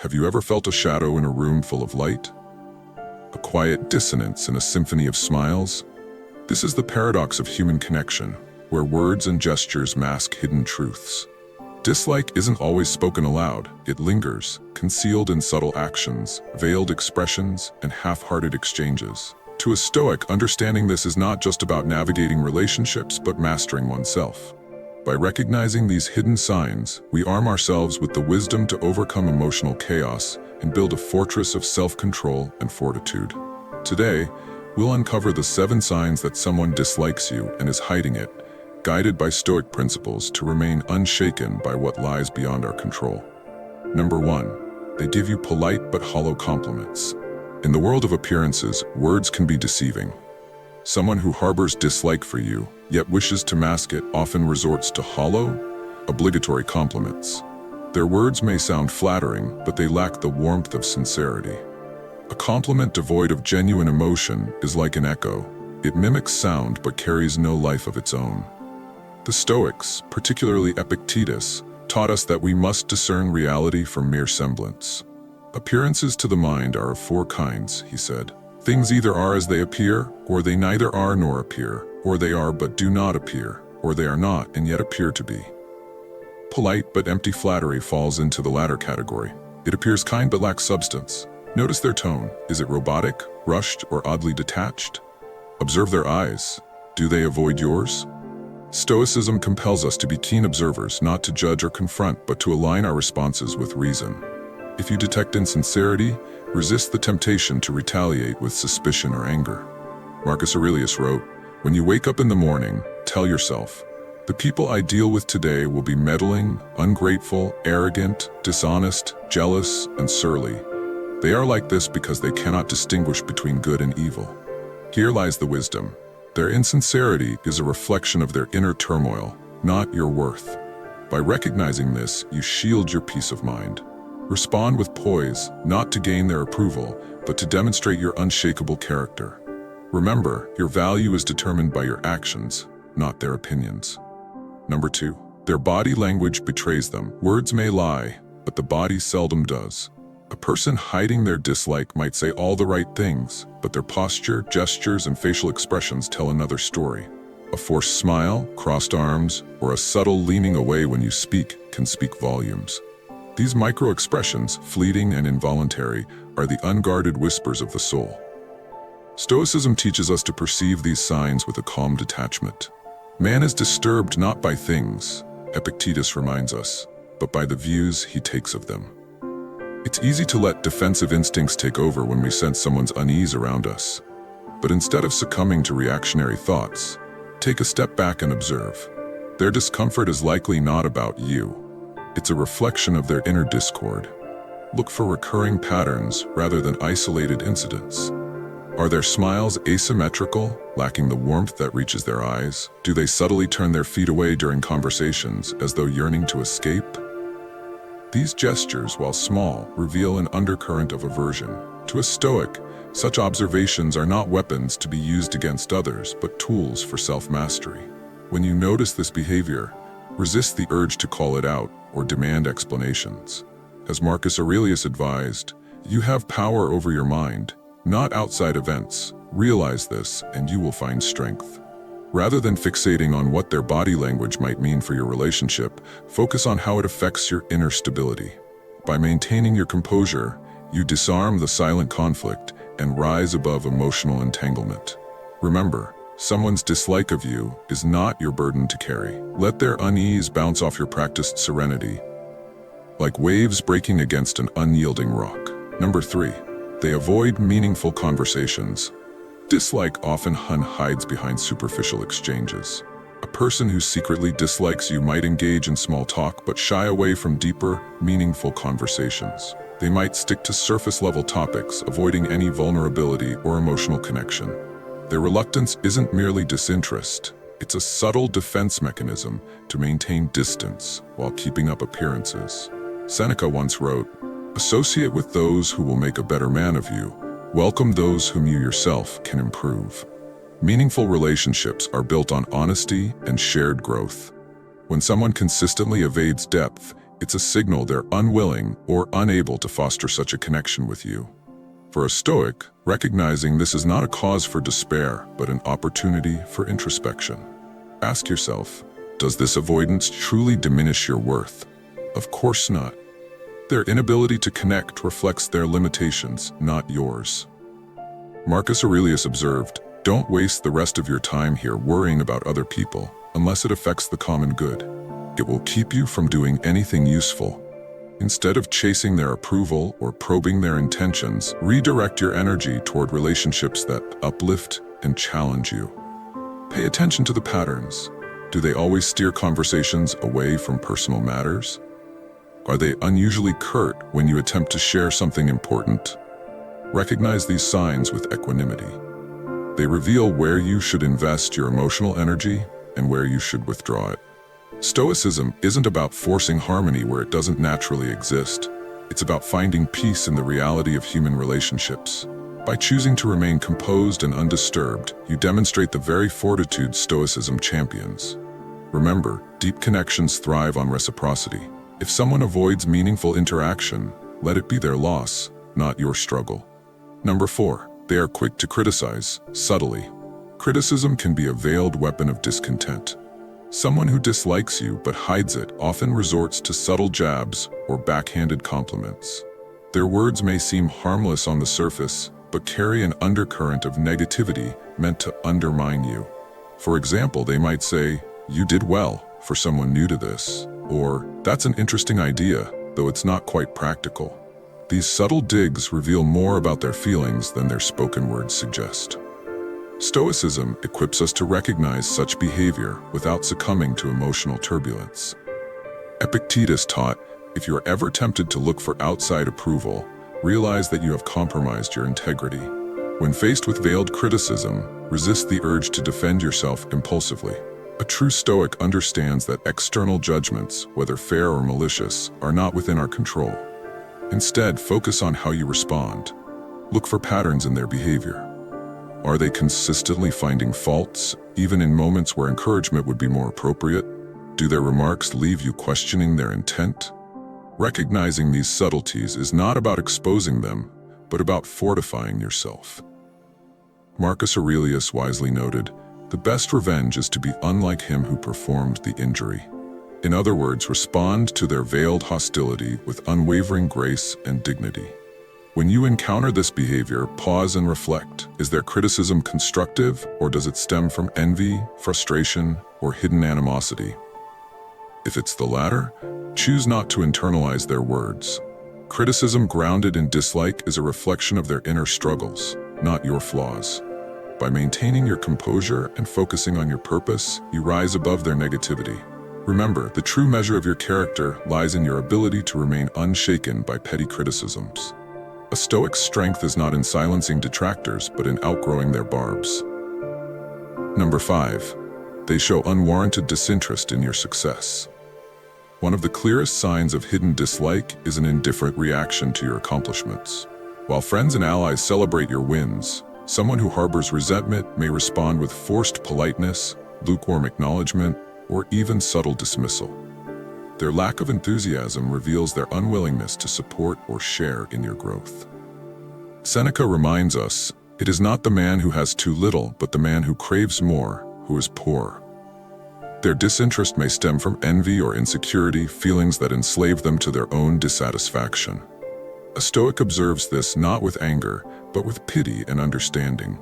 Have you ever felt a shadow in a room full of light? A quiet dissonance in a symphony of smiles? This is the paradox of human connection, where words and gestures mask hidden truths. Dislike isn't always spoken aloud. It lingers, concealed in subtle actions, veiled expressions, and half-hearted exchanges. To a Stoic, understanding this is not just about navigating relationships, but mastering oneself. By recognizing these hidden signs, we arm ourselves with the wisdom to overcome emotional chaos and build a fortress of self-control and fortitude. Today, we'll uncover the 7 signs that someone dislikes you and is hiding it, guided by Stoic principles to remain unshaken by what lies beyond our control. Number 1. They give you polite but hollow compliments. In the world of appearances, words can be deceiving. Someone who harbors dislike for you, yet wishes to mask it, often resorts to hollow, obligatory compliments. Their words may sound flattering, but they lack the warmth of sincerity. A compliment devoid of genuine emotion is like an echo. It mimics sound but carries no life of its own. The Stoics, particularly Epictetus, taught us that we must discern reality from mere semblance. Appearances to the mind are of 4 kinds, he said. Things either are as they appear, or they neither are nor appear, or they are but do not appear, or they are not and yet appear to be. Polite but empty flattery falls into the latter category. It appears kind but lacks substance. Notice their tone. Is it robotic, rushed, or oddly detached? Observe their eyes. Do they avoid yours? Stoicism compels us to be keen observers, not to judge or confront, but to align our responses with reason. If you detect insincerity, resist the temptation to retaliate with suspicion or anger. Marcus Aurelius wrote, "When you wake up in the morning, tell yourself, the people I deal with today will be meddling, ungrateful, arrogant, dishonest, jealous, and surly. They are like this because they cannot distinguish between good and evil." Here lies the wisdom. Their insincerity is a reflection of their inner turmoil, not your worth. By recognizing this, you shield your peace of mind. Respond with poise, not to gain their approval, but to demonstrate your unshakable character. Remember, your value is determined by your actions, not their opinions. Number 2. Their body language betrays them. Words may lie, but the body seldom does. A person hiding their dislike might say all the right things, but their posture, gestures, and facial expressions tell another story. A forced smile, crossed arms, or a subtle leaning away when you speak can speak volumes. These micro-expressions, fleeting and involuntary, are the unguarded whispers of the soul. Stoicism teaches us to perceive these signs with a calm detachment. Man is disturbed not by things, Epictetus reminds us, but by the views he takes of them. It's easy to let defensive instincts take over when we sense someone's unease around us. But instead of succumbing to reactionary thoughts, take a step back and observe. Their discomfort is likely not about you. It's a reflection of their inner discord. Look for recurring patterns rather than isolated incidents. Are their smiles asymmetrical, lacking the warmth that reaches their eyes? Do they subtly turn their feet away during conversations as though yearning to escape? These gestures, while small, reveal an undercurrent of aversion. To a Stoic, such observations are not weapons to be used against others, but tools for self-mastery. When you notice this behavior, resist the urge to call it out or demand explanations. As Marcus Aurelius advised, you have power over your mind, not outside events. Realize this, and you will find strength. Rather than fixating on what their body language might mean for your relationship, focus on how it affects your inner stability. By maintaining your composure, you disarm the silent conflict and rise above emotional entanglement. Remember, someone's dislike of you is not your burden to carry. Let their unease bounce off your practiced serenity, like waves breaking against an unyielding rock. Number 3. They avoid meaningful conversations. Dislike often hides behind superficial exchanges. A person who secretly dislikes you might engage in small talk but shy away from deeper, meaningful conversations. They might stick to surface-level topics, avoiding any vulnerability or emotional connection. Their reluctance isn't merely disinterest. It's a subtle defense mechanism to maintain distance while keeping up appearances. Seneca once wrote, "Associate with those who will make a better man of you. Welcome those whom you yourself can improve." Meaningful relationships are built on honesty and shared growth. When someone consistently evades depth, It's a signal they're unwilling or unable to foster such a connection with you. For a Stoic, recognizing this is not a cause for despair, but an opportunity for introspection. Ask yourself, does this avoidance truly diminish your worth? Of course not. Their inability to connect reflects their limitations, not yours. Marcus Aurelius observed, "Don't waste the rest of your time here worrying about other people, unless it affects the common good. It will keep you from doing anything useful. Instead of chasing their approval or probing their intentions, redirect your energy toward relationships that uplift and challenge you. Pay attention to the patterns. Do they always steer conversations away from personal matters? Are they unusually curt when you attempt to share something important? Recognize these signs with equanimity. They reveal where you should invest your emotional energy and where you should withdraw it." Stoicism isn't about forcing harmony where it doesn't naturally exist. It's about finding peace in the reality of human relationships. By choosing to remain composed and undisturbed, you demonstrate the very fortitude Stoicism champions. Remember, deep connections thrive on reciprocity. If someone avoids meaningful interaction, let it be their loss, not your struggle. Number 4, they are quick to criticize, subtly. Criticism can be a veiled weapon of discontent. Someone who dislikes you but hides it often resorts to subtle jabs or backhanded compliments. Their words may seem harmless on the surface, but carry an undercurrent of negativity meant to undermine you. For example, they might say, "You did well for someone new to this," or "That's an interesting idea, though it's not quite practical." These subtle digs reveal more about their feelings than their spoken words suggest. Stoicism equips us to recognize such behavior without succumbing to emotional turbulence. Epictetus taught, if you are ever tempted to look for outside approval, realize that you have compromised your integrity. When faced with veiled criticism, resist the urge to defend yourself impulsively. A true Stoic understands that external judgments, whether fair or malicious, are not within our control. Instead, focus on how you respond. Look for patterns in their behavior. Are they consistently finding faults, even in moments where encouragement would be more appropriate? Do their remarks leave you questioning their intent? Recognizing these subtleties is not about exposing them, but about fortifying yourself. Marcus Aurelius wisely noted, "The best revenge is to be unlike him who performed the injury." In other words, respond to their veiled hostility with unwavering grace and dignity. When you encounter this behavior, pause and reflect. Is their criticism constructive, or does it stem from envy, frustration, or hidden animosity? If it's the latter, choose not to internalize their words. Criticism grounded in dislike is a reflection of their inner struggles, not your flaws. By maintaining your composure and focusing on your purpose, you rise above their negativity. Remember, the true measure of your character lies in your ability to remain unshaken by petty criticisms. A Stoic's strength is not in silencing detractors, but in outgrowing their barbs. Number 5, they show unwarranted disinterest in your success. One of the clearest signs of hidden dislike is an indifferent reaction to your accomplishments. While friends and allies celebrate your wins, someone who harbors resentment may respond with forced politeness, lukewarm acknowledgement, or even subtle dismissal. Their lack of enthusiasm reveals their unwillingness to support or share in your growth. Seneca reminds us, "It is not the man who has too little, but the man who craves more, who is poor." Their disinterest may stem from envy or insecurity, feelings that enslave them to their own dissatisfaction. A Stoic observes this not with anger, but with pity and understanding.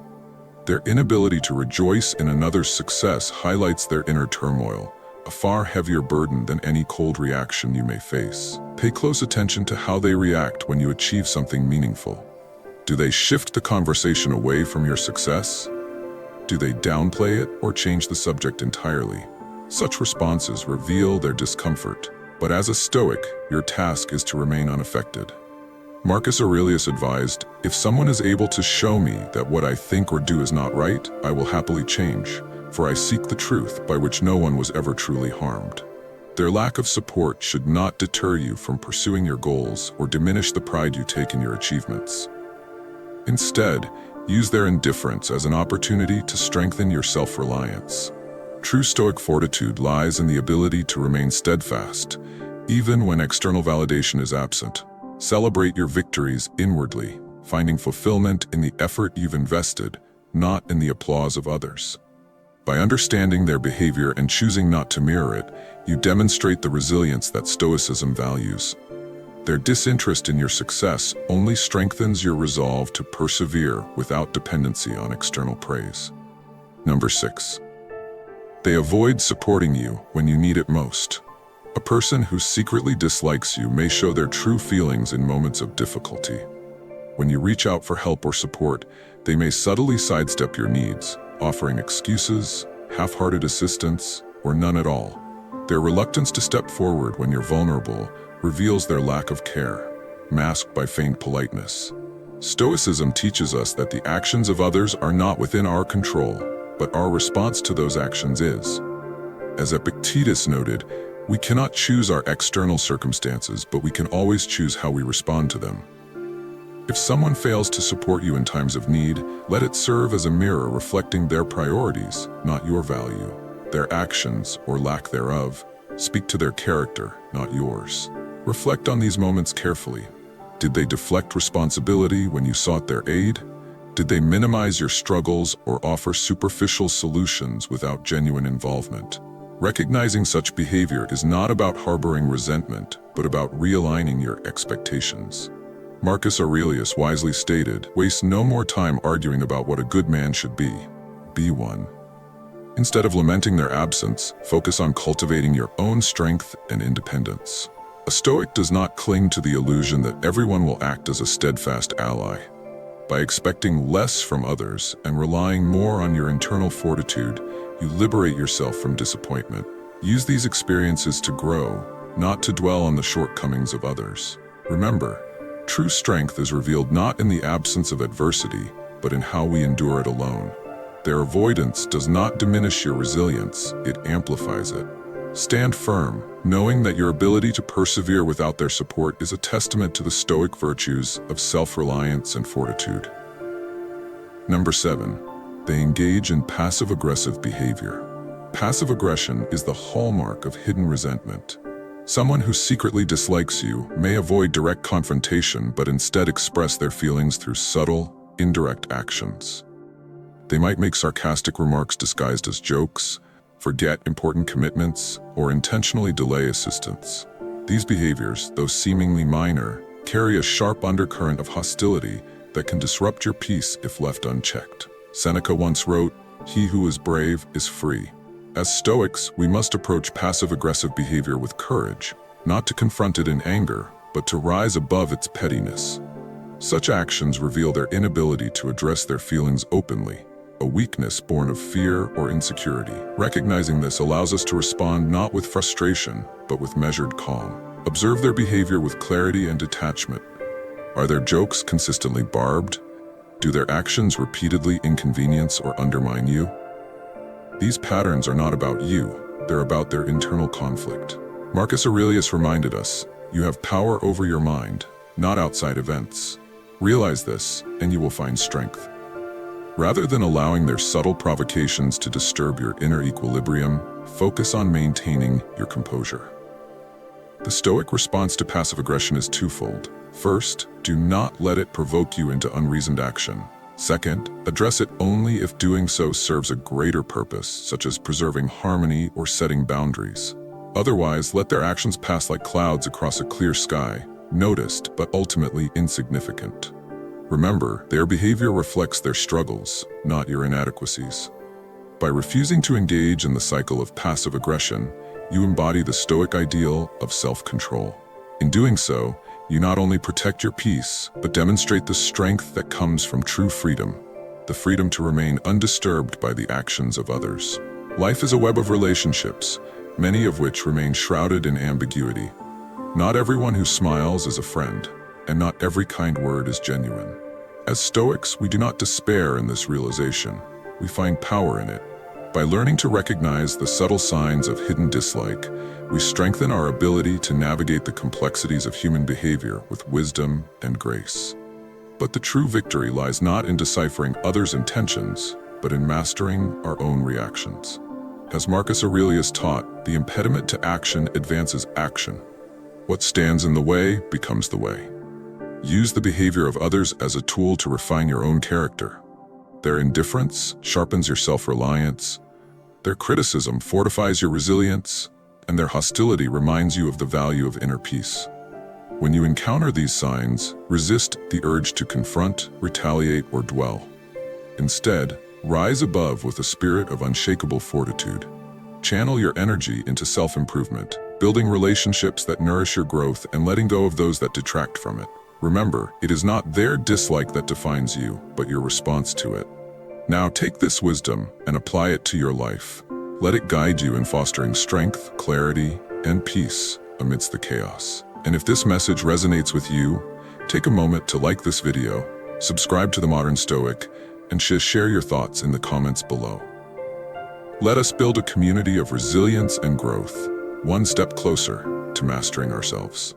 Their inability to rejoice in another's success highlights their inner turmoil, a far heavier burden than any cold reaction you may face. Pay close attention to how they react when you achieve something meaningful. Do they shift the conversation away from your success? Do they downplay it or change the subject entirely? Such responses reveal their discomfort, but as a Stoic, your task is to remain unaffected. Marcus Aurelius advised, "If someone is able to show me that what I think or do is not right, I will happily change, for I seek the truth by which no one was ever truly harmed." Their lack of support should not deter you from pursuing your goals or diminish the pride you take in your achievements. Instead, use their indifference as an opportunity to strengthen your self-reliance. True Stoic fortitude lies in the ability to remain steadfast, Even when external validation is absent, celebrate your victories inwardly, finding fulfillment in the effort you've invested, not in the applause of others. By understanding their behavior and choosing not to mirror it, you demonstrate the resilience that Stoicism values. Their disinterest in your success only strengthens your resolve to persevere without dependency on external praise. Number 6. They avoid supporting you when you need it most. A person who secretly dislikes you may show their true feelings in moments of difficulty. When you reach out for help or support, they may subtly sidestep your needs, offering excuses, half-hearted assistance, or none at all. Their reluctance to step forward when you're vulnerable reveals their lack of care, masked by feigned politeness. Stoicism teaches us that the actions of others are not within our control, but our response to those actions is. As Epictetus noted, we cannot choose our external circumstances, but we can always choose how we respond to them. If someone fails to support you in times of need, let it serve as a mirror reflecting their priorities, not your value. Their actions, or lack thereof, speak to their character, not yours. Reflect on these moments carefully. Did they deflect responsibility when you sought their aid? Did they minimize your struggles or offer superficial solutions without genuine involvement? Recognizing such behavior is not about harboring resentment, but about realigning your expectations. Marcus Aurelius wisely stated, "Waste no more time arguing about what a good man should be. Be one." Instead of lamenting their absence, focus on cultivating your own strength and independence. A Stoic does not cling to the illusion that everyone will act as a steadfast ally. By expecting less from others and relying more on your internal fortitude, you liberate yourself from disappointment. Use these experiences to grow, not to dwell on the shortcomings of others. Remember, true strength is revealed not in the absence of adversity, but in how we endure it alone. Their avoidance does not diminish your resilience, it amplifies it. Stand firm, knowing that your ability to persevere without their support is a testament to the Stoic virtues of self-reliance and fortitude. Number 7. They engage in passive-aggressive behavior. Passive aggression is the hallmark of hidden resentment. Someone who secretly dislikes you may avoid direct confrontation but instead express their feelings through subtle, indirect actions. They might make sarcastic remarks disguised as jokes, forget important commitments, or intentionally delay assistance. These behaviors, though seemingly minor, carry a sharp undercurrent of hostility that can disrupt your peace if left unchecked. Seneca once wrote, "He who is brave is free." As Stoics, we must approach passive-aggressive behavior with courage, not to confront it in anger, but to rise above its pettiness. Such actions reveal their inability to address their feelings openly, a weakness born of fear or insecurity. Recognizing this allows us to respond not with frustration, but with measured calm. Observe their behavior with clarity and detachment. Are their jokes consistently barbed? Do their actions repeatedly inconvenience or undermine you? These patterns are not about you, they're about their internal conflict. Marcus Aurelius reminded us, "You have power over your mind, not outside events." Realize this, and you will find strength. Rather than allowing their subtle provocations to disturb your inner equilibrium, focus on maintaining your composure. The Stoic response to passive aggression is twofold. First, do not let it provoke you into unreasoned action. Second, address it only if doing so serves a greater purpose, such as preserving harmony or setting boundaries. Otherwise, let their actions pass like clouds across a clear sky, noticed but ultimately insignificant. Remember, their behavior reflects their struggles, not your inadequacies. By refusing to engage in the cycle of passive aggression, you embody the Stoic ideal of self-control. In doing so, you not only protect your peace, but demonstrate the strength that comes from true freedom, the freedom to remain undisturbed by the actions of others. Life is a web of relationships, many of which remain shrouded in ambiguity. Not everyone who smiles is a friend, and not every kind word is genuine. As Stoics, we do not despair in this realization. We find power in it. By learning to recognize the subtle signs of hidden dislike, we strengthen our ability to navigate the complexities of human behavior with wisdom and grace. But the true victory lies not in deciphering others' intentions, but in mastering our own reactions. As Marcus Aurelius taught, the impediment to action advances action. What stands in the way becomes the way. Use the behavior of others as a tool to refine your own character. Their indifference sharpens your self-reliance, their criticism fortifies your resilience, and their hostility reminds you of the value of inner peace. When you encounter these signs, resist the urge to confront, retaliate, or dwell. Instead, rise above with a spirit of unshakable fortitude. Channel your energy into self-improvement, building relationships that nourish your growth and letting go of those that detract from it. Remember, it is not their dislike that defines you, but your response to it. Now take this wisdom and apply it to your life. Let it guide you in fostering strength, clarity, and peace amidst the chaos. And if this message resonates with you, take a moment to like this video, subscribe to The Modern Stoic, and share your thoughts in the comments below. Let us build a community of resilience and growth, one step closer to mastering ourselves.